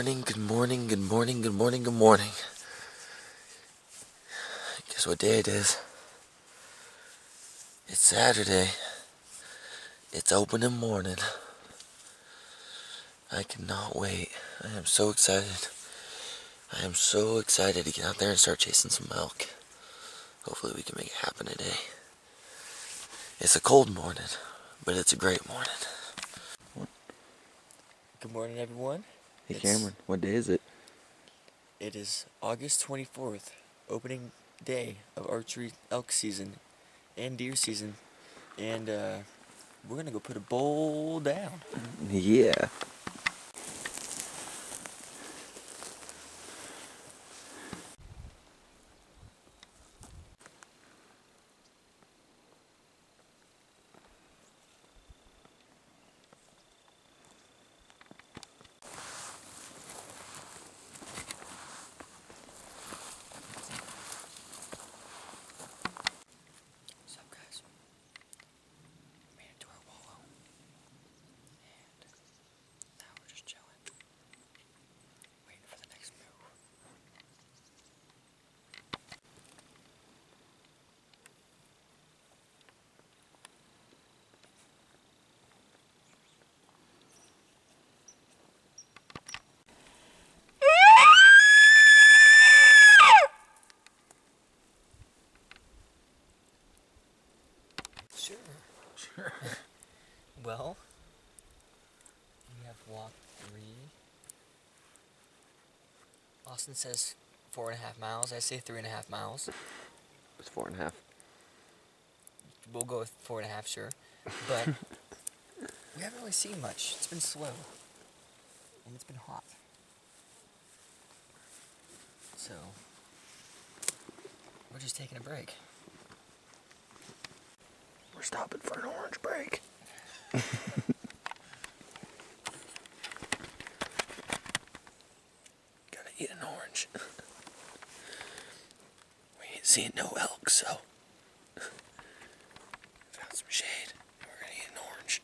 morning, good morning, good morning, good morning, good morning. Guess what day it is? It's Saturday. It's opening morning. I cannot wait. I am so excited. I am so excited to get out there and start chasing some elk. Hopefully we can make it happen today. It's a cold morning, but it's a great morning. Good morning, everyone. Hey Cameron, what day is it? It is August 24th, opening day of archery elk season and deer season, and we're gonna go put a bowl down. Yeah. What's up, guys? Made it to our wallow, and now we're just chilling, waiting for the next move. Sure. Well, we have walk 3. Austin says 4.5 miles. I say 3.5 miles. It's 4.5. We'll go with 4.5, sure. But we haven't really seen much. It's been slow. And it's been hot. So, we're just taking a break. We're stopping for an orange break. Gotta eat an orange. We ain't seeing no elk, so found some shade. We're gonna eat an orange.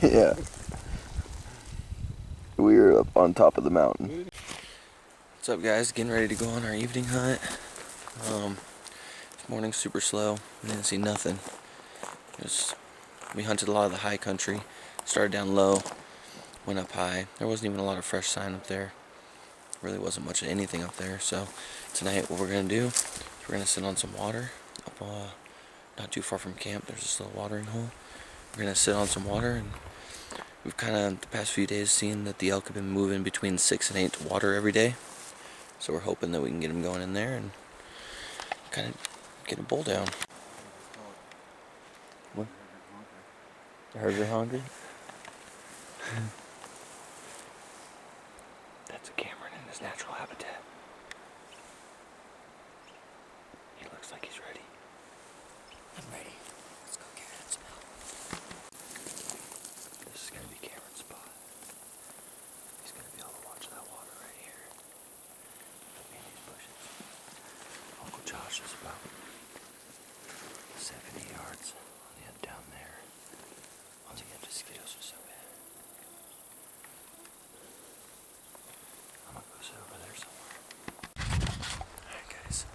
Yeah. We were up on top of the mountain. What's up, guys? Getting ready to go on our evening hunt. This morning's super slow. We didn't see nothing. We hunted a lot of the high country. Started down low, went up high. There wasn't even a lot of fresh sign up there. Really wasn't much of anything up there. So tonight, what we're gonna do is we're gonna sit on some water up, not too far from camp. There's this little watering hole. We're gonna sit on some water, and we've kind of the past few days seen that the elk have been moving between 6 and 8 to water every day. So we're hoping that we can get them going in there and kind of get a bull down. What? The herds are hungry? That's a Cameron in his natural habitat. He looks like he's ready. I'm ready. Let's go get some help. This is gonna be Cameron's spot. He's gonna be able to watch that water right here. In these bushes. Uncle Josh is about 70 yards on the end down there. Once again, the mosquitoes are so bad. I'm gonna go sit over there somewhere. Alright, guys.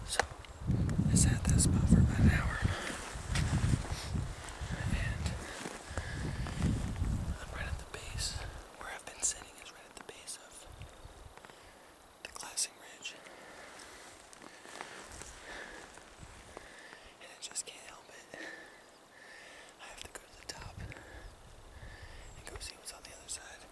So, I sat at that spot for about an hour. And I'm right at the base. Where I've been sitting is right at the base of the glassing ridge. And I just can't help it. I have to go to the top and go see what's on the other side.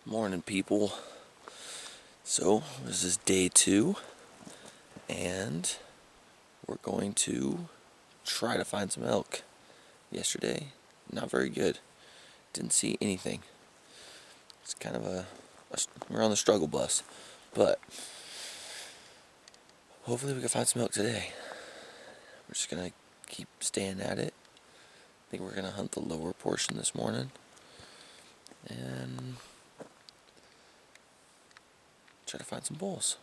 Morning, people. So, this is day 2, and we're going to try to find some elk. Yesterday, not very good. Didn't see anything. It's kind of we're on the struggle bus, but hopefully we can find some elk today. We're just gonna keep staying at it. I think we're gonna hunt the lower portion this morning, and try to find some bulls.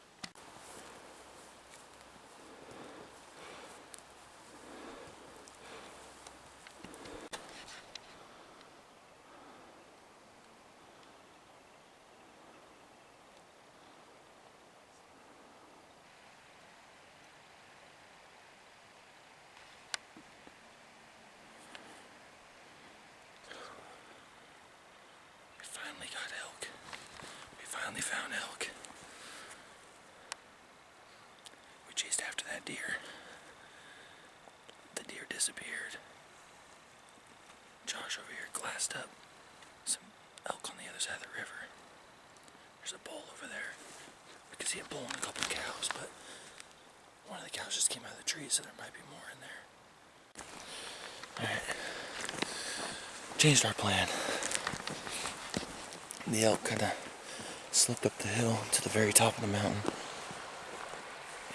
We finally got elk. We finally found elk. We chased after that deer. The deer disappeared. Josh over here glassed up some elk on the other side of the river. There's a bull over there. We could see a bull and a couple of cows, but one of the cows just came out of the tree, so there might be more in there. Alright. Changed our plan. The elk kind of slipped up the hill to the very top of the mountain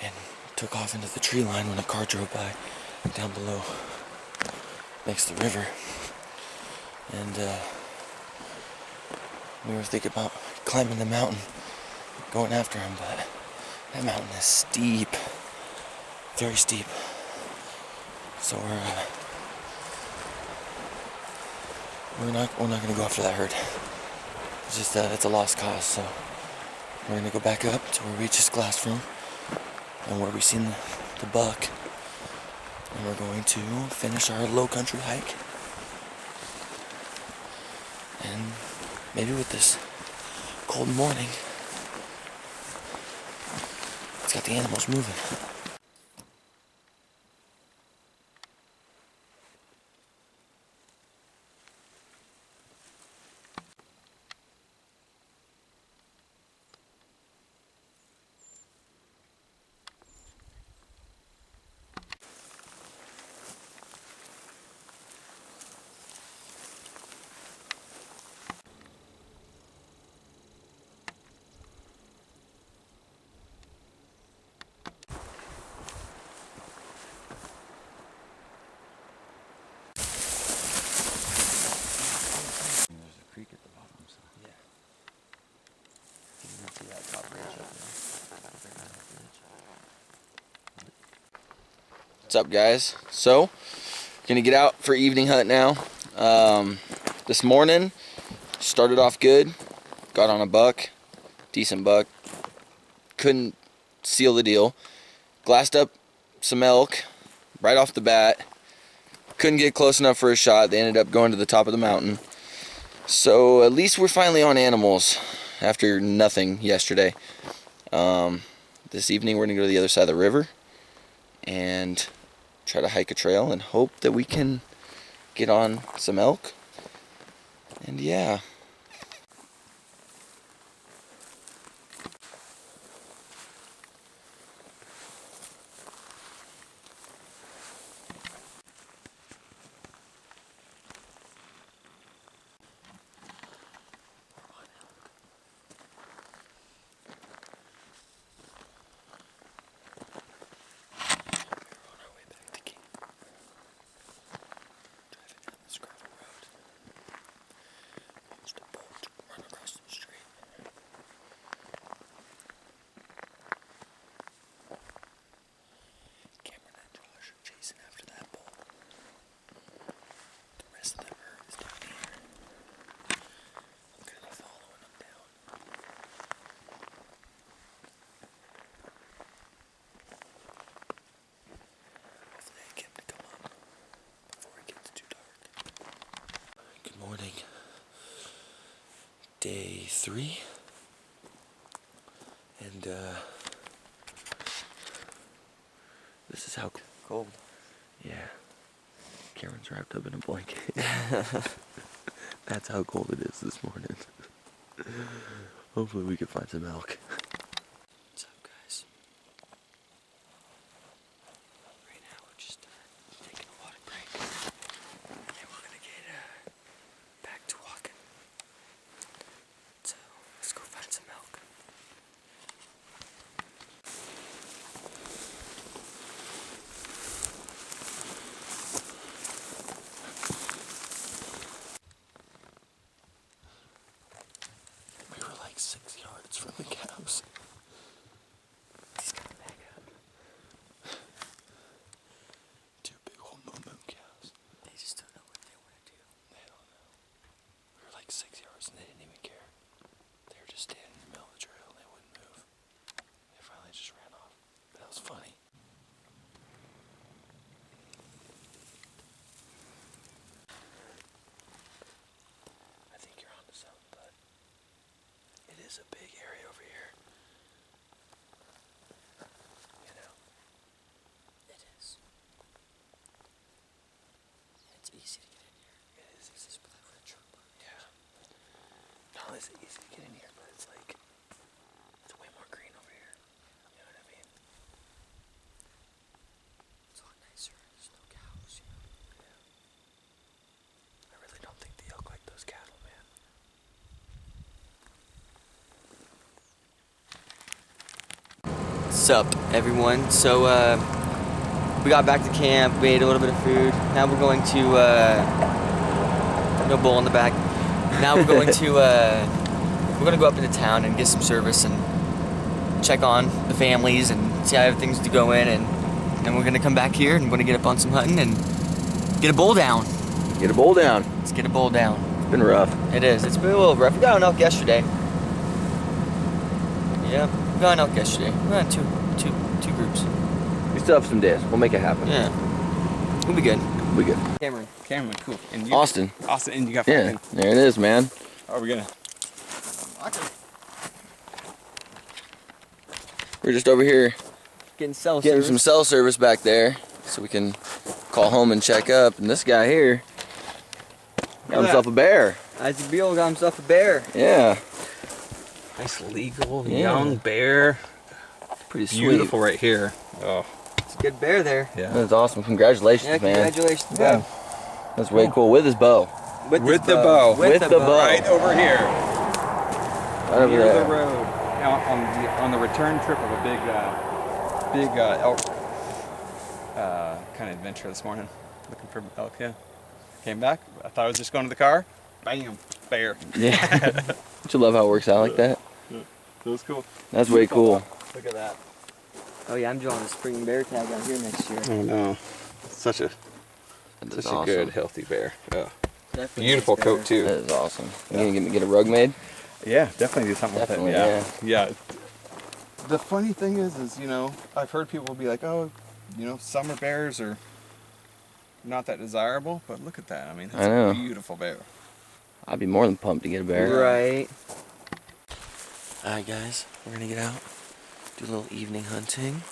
and took off into the tree line when a car drove by down below next to the river. And we were thinking about climbing the mountain, going after him, but that mountain is steep, very steep. So we're not gonna go after that herd. It's just it's a lost cause. So we're gonna go back up to where we just glassed from and where we seen the buck, and we're going to finish our low country hike. And maybe with this cold morning, it's got the animals moving. What's up, guys? So, gonna get out for evening hunt now. This morning started off good, got on a buck, decent buck. Couldn't seal the deal. Glassed up some elk right off the bat. Couldn't get close enough for a shot. They ended up going to the top of the mountain. So at least we're finally on animals after nothing yesterday. This evening we're gonna go to the other side of the river and try to hike a trail and hope that we can get on some elk. And yeah. Morning. Day 3. And this is how cold. Yeah. Cameron's wrapped up in a blanket. That's how cold it is this morning. Hopefully we can find some elk. What's up, guys? Right now we're just taking a water break, and we're gonna get back to walking. So let's go find some elk. We were like 6 yards from the cows. He's gonna back up. Two big old moo cows. They just don't know what they want to do. They don't know. We were like 6 yards and they didn't even care. They were just standing in the middle of the trail and they wouldn't move. They finally just ran off. But that was funny. I think you're onto something, bud. It is a big area over here. You know? It is. And it's easy to get in here. It is This is where the truck park is. Yeah. Not only is it easy to get in here, but it's like, it's way more green over here. You know what I mean? It's a lot nicer. There's no cows, you know. I really don't think the elk like those cattle, man. Sup, everyone? So, we got back to camp, we ate a little bit of food. Now we're going to, no bull in the back. Now we're going to, we're gonna go up into town and get some service and check on the families and see how everything's to go in, and then we're gonna come back here and we're gonna get up on some hunting and get a bull down. Get a bowl down. Let's get a bull down. It's been rough. It is. It's been a little rough. We got an elk yesterday. Yeah, we got an elk yesterday. We got two groups. We still have some days. We'll make it happen. Yeah, we'll be good. We good. Cameron. Cameron, cool. And you, Austin. Austin, and you got Yeah, fucking. there it is, man. How are we gonna? We're just over here Getting cell getting service. some cell service back there so we can call home and check up. And this guy here got himself a bear. Isaac Beale got himself a bear. Yeah, Nice legal Yeah. young bear. pretty sweet. Beautiful right here. Oh, It's a good bear there. yeah. That's awesome. Congratulations, Yeah, man. congratulations, Yeah. bud. That's way cool. With his bow. With the bow. With the bow. Right over here. Right over Near there. the road. On the return trip of a big elk kind of adventure this morning. Looking for elk, yeah. Came back. I thought I was just going to the car. Bam, bear. Yeah. Don't you love how it works out like that? That was cool. That's way cool. Look at that. Oh yeah, I'm drawing a spring bear tag out here next year. Oh no. Such a That is Such awesome. a good, healthy bear. Yeah. Definitely Beautiful nice bear. coat too. That is awesome. You gonna get a rug made? Yeah, definitely do something Definitely, with it. Yeah. The funny thing is, I've heard people be like, oh, summer bears are not that desirable, but look at that. I mean, that's I know. a beautiful bear. I'd be more than pumped to get a bear. Right. Alright guys, we're gonna get out, do a little evening hunting.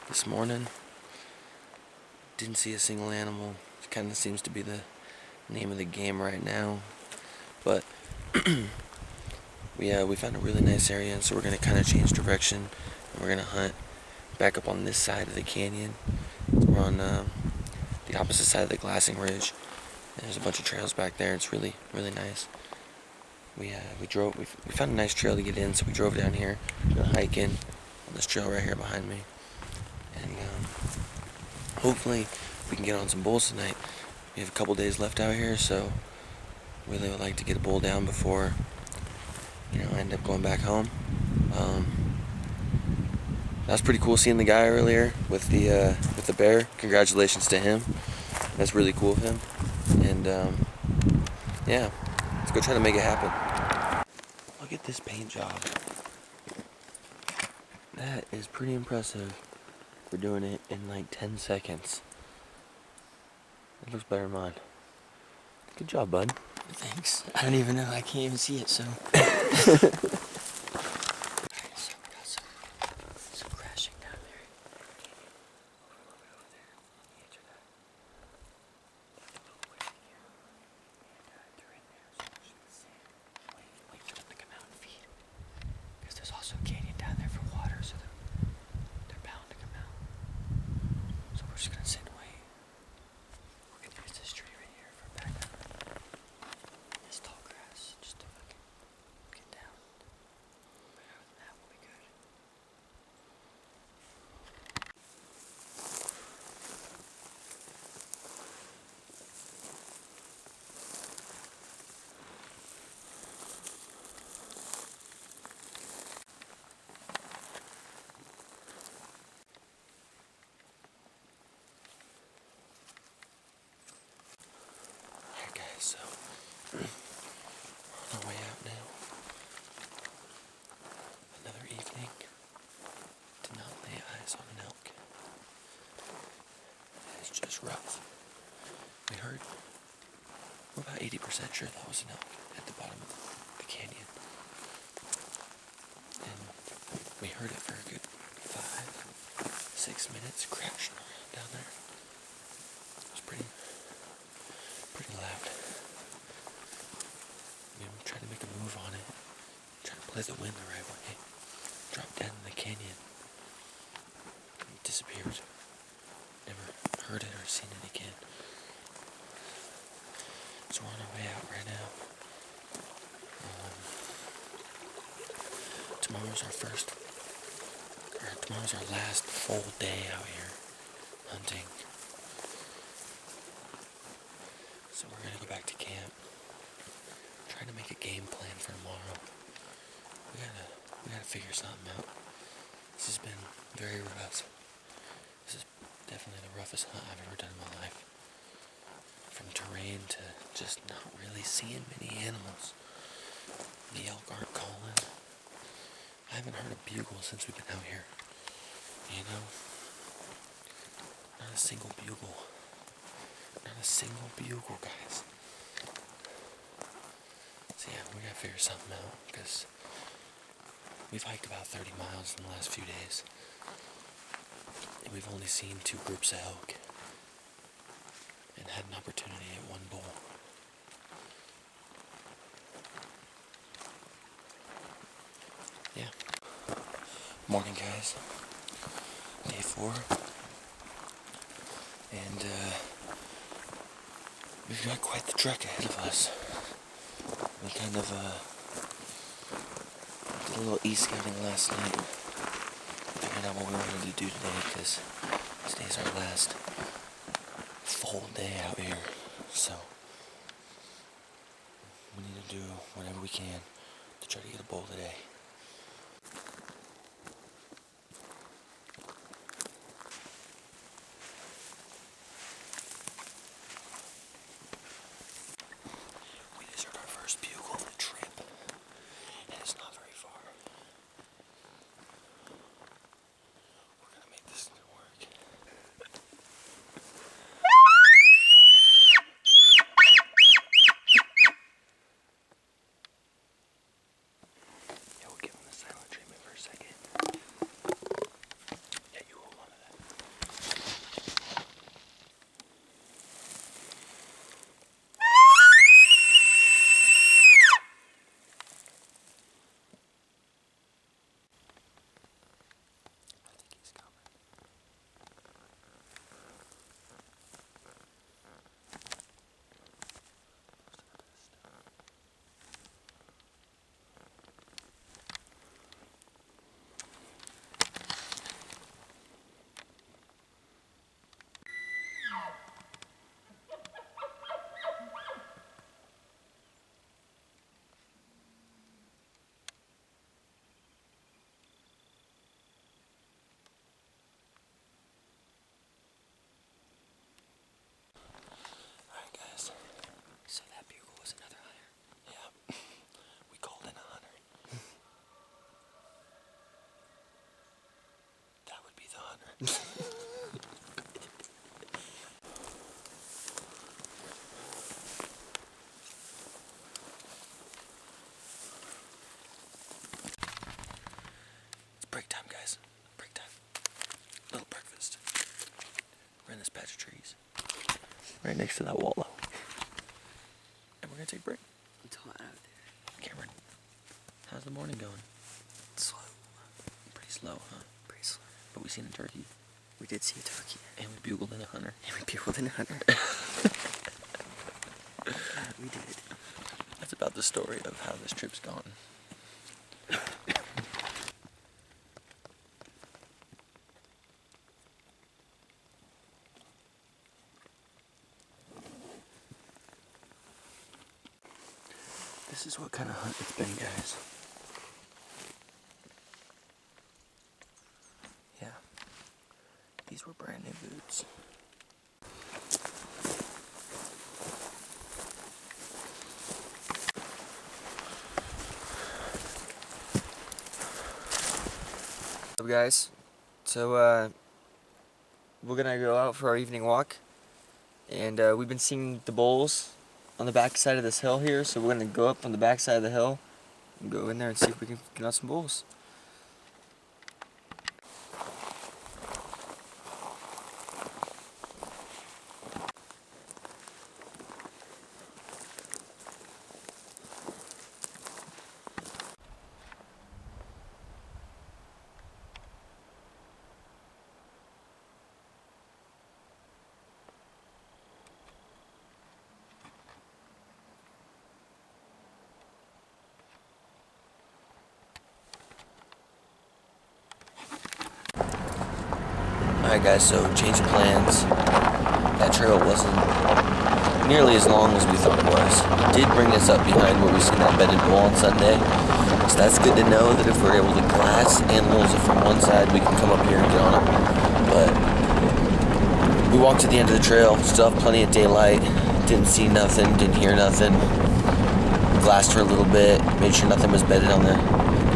This morning, didn't see a single animal. It kind of seems to be the name of the game right now. But we found a really nice area, and so we're gonna kind of change direction. And we're gonna hunt back up on this side of the canyon. We're on the opposite side of the glassing ridge. And there's a bunch of trails back there. It's really, really nice. We found a nice trail to get in, so we drove down here, gonna hike in on this trail right here behind me, and hopefully we can get on some bulls tonight. We have a couple days left out here, so really would like to get a bull down before I end up going back home. That was pretty cool seeing the guy earlier with the bear. Congratulations to him. That's really cool of him, and yeah. Let's go try to make it happen. Look at this paint job. That is pretty impressive for doing it in like 10 seconds. It looks better than mine. Good job, bud. Thanks. I don't even know. I can't even see it, so. Alright, so we got some crashing down there. Over there. Answer that. A little way in here. And they're in there, so there's some sand. just gonna sit and wait. We're gonna use this tree right here for background. This tall grass, just to fucking get down. But other than that, we'll be good. Alright guys, so we're on our way out now. Another evening. Did not lay eyes on an elk. It's just rough. We heard, we're about 80% sure that was an elk at the bottom of the canyon. And we heard it for a good 5-6 minutes crashing around down there. It was pretty loud. We tried to make a move on it, tried to play the wind the right way, dropped down in the canyon, and disappeared. Never heard it or seen it again. So we're on our way out right now. Tomorrow's our last full day out here hunting. So we're gonna go back to camp. Trying to make a game plan for tomorrow. We gotta figure something out. This has been very rough. This is definitely the roughest hunt I've ever done in my life. From terrain to just not really seeing many animals. The elk aren't calling. I haven't heard a bugle since we've been out here. You know? Not a single bugle. Not a single bugle, guys. So yeah, we gotta figure something out, because we've hiked about 30 miles in the last few days. And we've only seen 2 groups of elk. And had an opportunity at 1 bull. Yeah. Morning, guys. Day 4. And, we've got quite the trek ahead of us. We kind of, did a little e-scouting last night. Figured out what we wanted to do today, because today's our last full day out here. So, we need to do whatever we can to try to get a bull today. We just heard our first bugle of the trip, and it's not very far. We're gonna make this work. Yeah, we'll give him the silent treatment for a second. Yeah, you hold on to that. I think he's coming. Alright, guys. So that bugle was another hunter. Yeah. We called in a hunter. That would be the hunter. It's break time, guys. Break time. Little breakfast. We're in this patch of trees. Right next to that wallow. And we're gonna take a break. It's hot out there. Cameron, how's the morning going? Slow. Pretty slow, huh? Pretty slow. But we seen a turkey. We did see a turkey. And we bugled in a hunter. And we bugled in a hunter. We did. That's about the story of how this trip's gone. This is what kind of hunt it's been, guys. Yeah. These were brand new boots. What's up, guys? So, we're gonna go out for our evening walk. And we've been seeing the bulls on the back side of this hill here, so we're gonna go up on the back side of the hill and go in there and see if we can get out some bulls. Alright guys, so change of plans. That trail wasn't nearly as long as we thought it was. It did bring us up behind where we seen that bedded bull on Sunday. So that's good to know that if we're able to glass animals from one side, we can come up here and get on them. But we walked to the end of the trail, still have plenty of daylight, didn't see nothing, didn't hear nothing. Glassed for a little bit, made sure nothing was bedded on the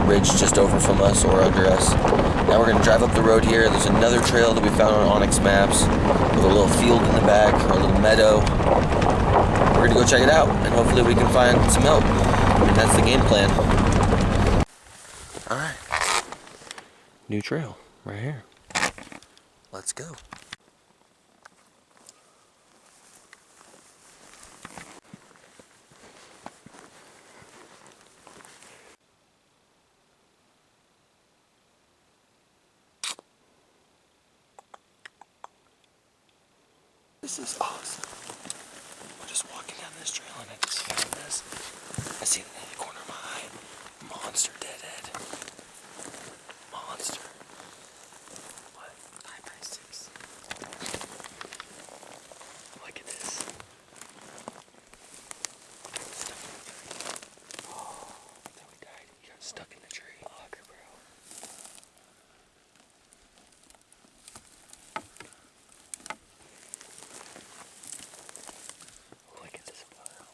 ridge just over from us or under us. Now we're going to drive up the road here. There's another trail that we found on Onyx Maps with a little field in the back or a little meadow. We're going to go check it out and hopefully we can find some milk. And that's the game plan. Alright. New trail right here. Let's go. This is awesome. We're just walking down this trail and I just found this. I see it in the corner of my eye. Monster deadhead. Monster. What? 5x6. Look at this. Stuck in the tree. Oh, that we died. He got stuck in the tree. Look, bro. Look at this photo.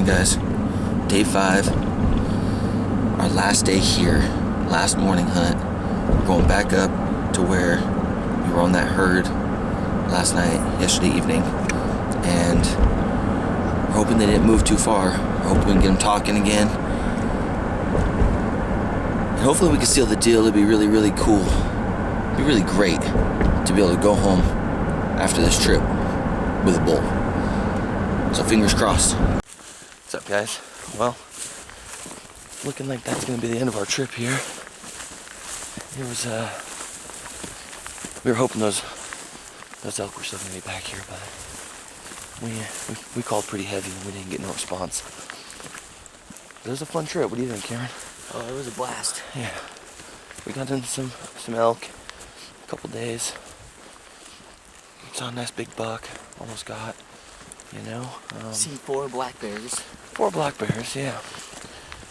Alright guys, day 5, our last day here, last morning hunt. We're going back up to where we were on that herd last night, yesterday evening, and we're hoping they didn't move too far. We're hoping we can get them talking again. And hopefully we can seal the deal. It'd be really, really cool. It'd be really great to be able to go home after this trip with a bull. So fingers crossed. What's up guys? Well, looking like that's gonna be the end of our trip here. It was we were hoping those elk were still gonna be back here, but we called pretty heavy and we didn't get no response. It was a fun trip. What do you think, Cameron? Oh, it was a blast. Yeah. We got into some elk, a couple days. Saw a nice big buck, almost got, you know. Seen 4 black bears. 4 black bears, yeah.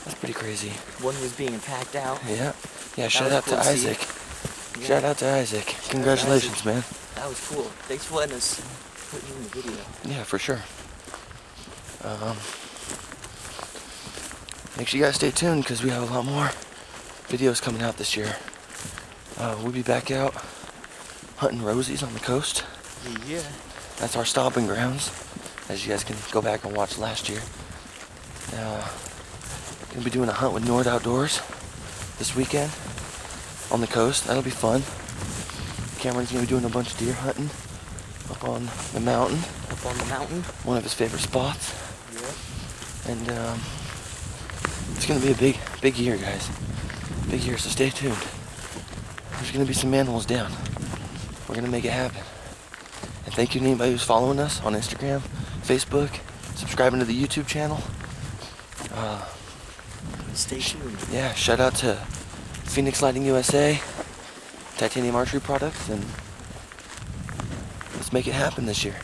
That's pretty crazy. One was being packed out. Yeah. Yeah, That shout was out cool to to see. Isaac. Yeah. Shout out to Isaac. Congratulations, Isaac. man. That was cool. Thanks for letting us put you in the video. Yeah, for sure. Make sure you guys stay tuned because we have a lot more videos coming out this year. We'll be back out hunting rosies on the coast. Yeah. That's our stomping grounds, as you guys can go back and watch last year. Gonna be doing a hunt with Nord Outdoors this weekend on the coast. That'll be fun. Cameron's gonna be doing a bunch of deer hunting up on the mountain. Up on the mountain. One of his favorite spots. Yep. And it's gonna be a big year, guys. Big year, so stay tuned. There's gonna be some animals down. We're gonna make it happen. And thank you to anybody who's following us on Instagram, Facebook, subscribing to the YouTube channel. Stay tuned. Yeah, shout out to Phoenix Lighting USA, Titanium Archery Products, and let's make it happen this year.